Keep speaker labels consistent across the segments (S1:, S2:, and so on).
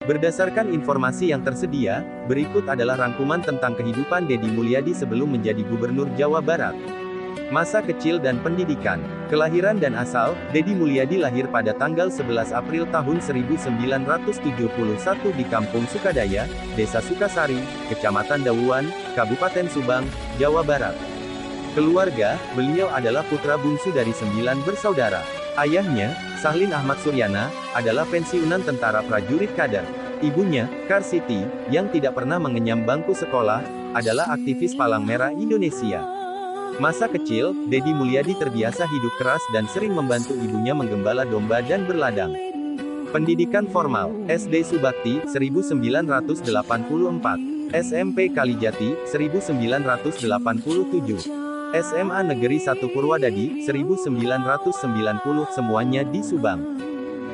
S1: Berdasarkan informasi yang tersedia, berikut adalah rangkuman tentang kehidupan Deddy Mulyadi sebelum menjadi Gubernur Jawa Barat. Masa kecil dan pendidikan. Kelahiran dan asal, Deddy Mulyadi lahir pada tanggal 11 April tahun 1971 di Kampung Sukadaya, Desa Sukasari, Kecamatan Dawuan, Kabupaten Subang, Jawa Barat. Keluarga, beliau adalah putra bungsu dari 9 bersaudara. Ayahnya, Sahlin Ahmad Suryana, adalah pensiunan tentara prajurit kader. Ibunya, Karsiti, yang tidak pernah mengenyam bangku sekolah, adalah aktivis Palang Merah Indonesia. Masa kecil, Deddy Mulyadi terbiasa hidup keras dan sering membantu ibunya menggembala domba dan berladang. Pendidikan formal, SD Subakti, 1984, SMP Kalijati, 1987, SMA Negeri 1 Purwadadi, 1990, semuanya di Subang.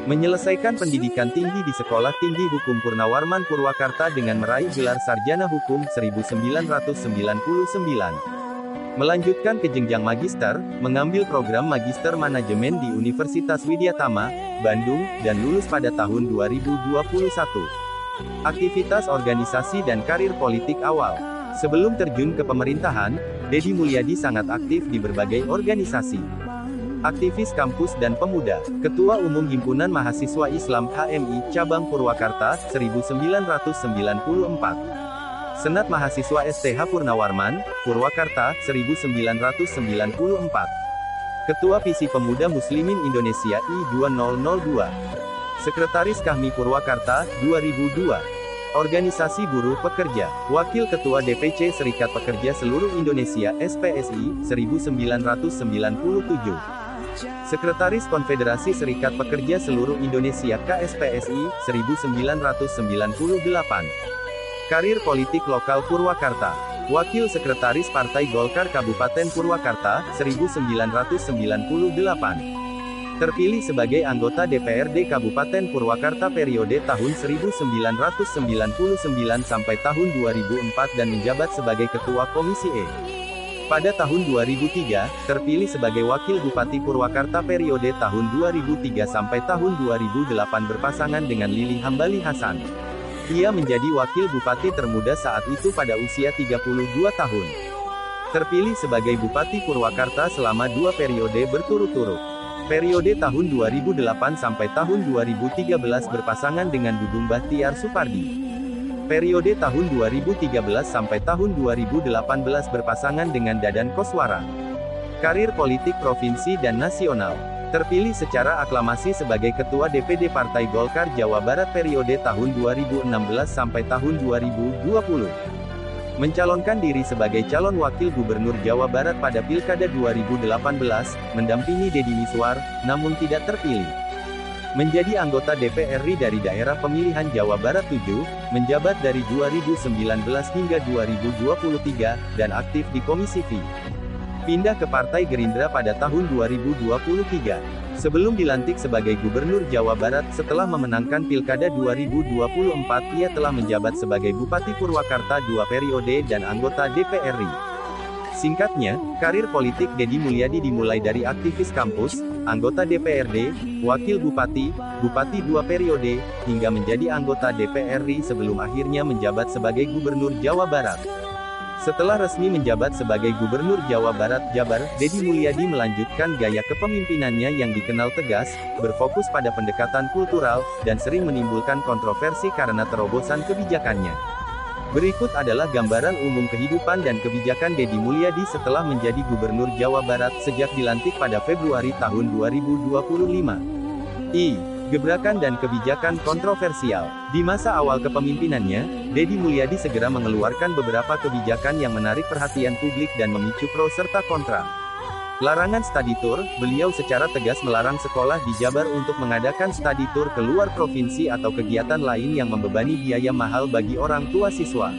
S1: Menyelesaikan pendidikan tinggi di Sekolah Tinggi Hukum Purnawarman Purwakarta dengan meraih gelar Sarjana Hukum 1999. Melanjutkan ke jenjang magister, mengambil program Magister Manajemen di Universitas Widyatama, Bandung, dan lulus pada tahun 2021. Aktivitas organisasi dan karir politik awal. Sebelum terjun ke pemerintahan, Deddy Mulyadi sangat aktif di berbagai organisasi. Aktivis kampus dan pemuda, Ketua Umum Himpunan Mahasiswa Islam HMI, Cabang Purwakarta, 1994. Senat Mahasiswa STH Purnawarman, Purwakarta, 1994. Ketua Visi Pemuda Muslimin Indonesia I2002. Sekretaris Kahmi Purwakarta, 2002. Organisasi Buruh Pekerja, Wakil Ketua DPC Serikat Pekerja Seluruh Indonesia SPSI, 1997. Sekretaris Konfederasi Serikat Pekerja Seluruh Indonesia KSPSI, 1998. Karir politik lokal Purwakarta, Wakil Sekretaris Partai Golkar Kabupaten Purwakarta, 1998. Terpilih sebagai anggota DPRD Kabupaten Purwakarta periode tahun 1999 sampai tahun 2004 dan menjabat sebagai Ketua Komisi E. Pada tahun 2003, terpilih sebagai Wakil Bupati Purwakarta periode tahun 2003 sampai tahun 2008 berpasangan dengan Lili Hambali Hasan. Ia menjadi Wakil Bupati termuda saat itu pada usia 32 tahun. Terpilih sebagai Bupati Purwakarta selama 2 periode berturut-turut. Periode tahun 2008 sampai tahun 2013 berpasangan dengan Dudung Bahtiar Supardi. Periode tahun 2013 sampai tahun 2018 berpasangan dengan Dadan Koswara. Karir politik provinsi dan nasional. Terpilih secara aklamasi sebagai Ketua DPD Partai Golkar Jawa Barat periode tahun 2016 sampai tahun 2020. Mencalonkan diri sebagai calon wakil gubernur Jawa Barat pada Pilkada 2018, mendampingi Deddy Mizwar, namun tidak terpilih. Menjadi anggota DPR RI dari daerah pemilihan Jawa Barat 7, menjabat dari 2019 hingga 2023, dan aktif di Komisi V. Pindah ke Partai Gerindra pada tahun 2023. Sebelum dilantik sebagai Gubernur Jawa Barat setelah memenangkan Pilkada 2024, ia telah menjabat sebagai Bupati Purwakarta 2 periode dan anggota DPR RI. Singkatnya, karir politik Deddy Mulyadi dimulai dari aktivis kampus, anggota DPRD, wakil bupati, bupati 2 periode, hingga menjadi anggota DPR RI sebelum akhirnya menjabat sebagai Gubernur Jawa Barat. Setelah resmi menjabat sebagai Gubernur Jawa Barat Jabar, Deddy Mulyadi melanjutkan gaya kepemimpinannya yang dikenal tegas, berfokus pada pendekatan kultural, dan sering menimbulkan kontroversi karena terobosan kebijakannya. Berikut adalah gambaran umum kehidupan dan kebijakan Deddy Mulyadi setelah menjadi Gubernur Jawa Barat sejak dilantik pada Februari tahun 2025. Gebrakan dan kebijakan kontroversial. Di masa awal kepemimpinannya, Deddy Mulyadi segera mengeluarkan beberapa kebijakan yang menarik perhatian publik dan memicu pro serta kontra. Larangan study tour, beliau secara tegas melarang sekolah di Jabar untuk mengadakan study tour ke luar provinsi atau kegiatan lain yang membebani biaya mahal bagi orang tua siswa.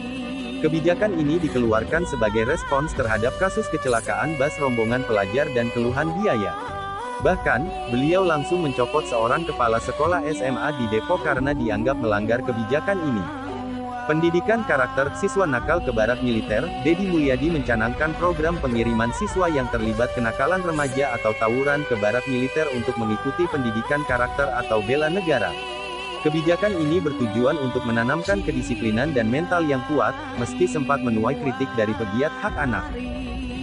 S1: Kebijakan ini dikeluarkan sebagai respons terhadap kasus kecelakaan bus rombongan pelajar dan keluhan biaya. Bahkan, beliau langsung mencopot seorang kepala sekolah SMA di Depok karena dianggap melanggar kebijakan ini. Pendidikan karakter siswa nakal ke barak militer, Deddy Mulyadi mencanangkan program pengiriman siswa yang terlibat kenakalan remaja atau tawuran ke barak militer untuk mengikuti pendidikan karakter atau bela negara. Kebijakan ini bertujuan untuk menanamkan kedisiplinan dan mental yang kuat, meski sempat menuai kritik dari pegiat hak anak.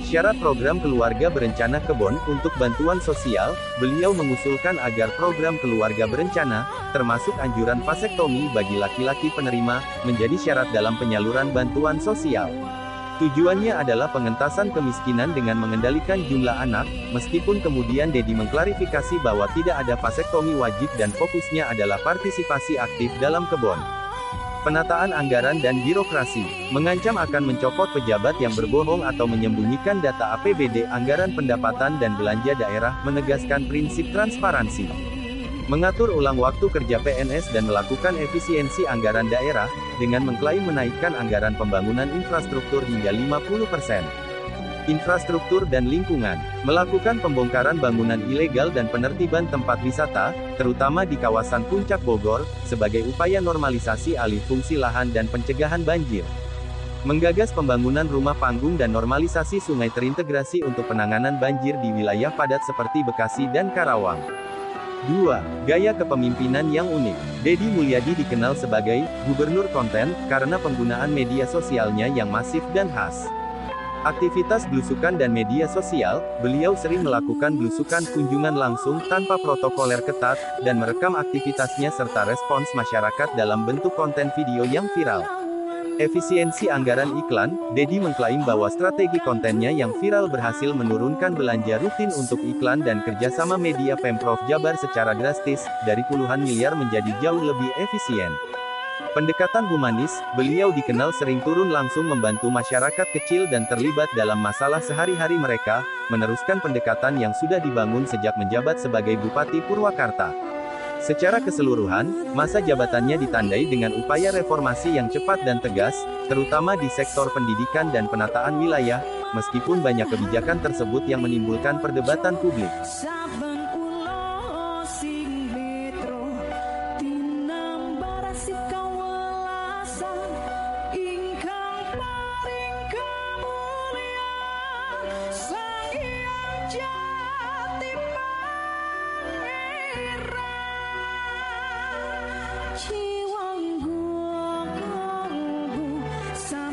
S1: Syarat program keluarga berencana Kebon untuk bantuan sosial, beliau mengusulkan agar program keluarga berencana, termasuk anjuran vasektomi bagi laki-laki penerima, menjadi syarat dalam penyaluran bantuan sosial. Tujuannya adalah pengentasan kemiskinan dengan mengendalikan jumlah anak, meskipun kemudian Dedi mengklarifikasi bahwa tidak ada vasektomi wajib dan fokusnya adalah partisipasi aktif dalam Kebon. Penataan anggaran dan birokrasi, mengancam akan mencopot pejabat yang berbohong atau menyembunyikan data APBD, anggaran pendapatan dan belanja daerah, menegaskan prinsip transparansi. Mengatur ulang waktu kerja PNS dan melakukan efisiensi anggaran daerah, dengan mengklaim menaikkan anggaran pembangunan infrastruktur hingga 50%. Infrastruktur dan lingkungan, melakukan pembongkaran bangunan ilegal dan penertiban tempat wisata, terutama di kawasan Puncak Bogor, sebagai upaya normalisasi alih fungsi lahan dan pencegahan banjir. Menggagas pembangunan rumah panggung dan normalisasi sungai terintegrasi untuk penanganan banjir di wilayah padat seperti Bekasi dan Karawang. 2. Gaya kepemimpinan yang unik. Dedi Mulyadi dikenal sebagai gubernur konten karena penggunaan media sosialnya yang masif dan khas. Aktivitas belusukan dan media sosial, beliau sering melakukan belusukan kunjungan langsung tanpa protokoler ketat, dan merekam aktivitasnya serta respons masyarakat dalam bentuk konten video yang viral. Efisiensi anggaran iklan, Dedi mengklaim bahwa strategi kontennya yang viral berhasil menurunkan belanja rutin untuk iklan dan kerjasama media Pemprov Jabar secara drastis, dari puluhan miliar menjadi jauh lebih efisien. Pendekatan humanis, beliau dikenal sering turun langsung membantu masyarakat kecil dan terlibat dalam masalah sehari-hari mereka, meneruskan pendekatan yang sudah dibangun sejak menjabat sebagai Bupati Purwakarta. Secara keseluruhan, masa jabatannya ditandai dengan upaya reformasi yang cepat dan tegas, terutama di sektor pendidikan dan penataan wilayah, meskipun banyak kebijakan tersebut yang menimbulkan perdebatan publik.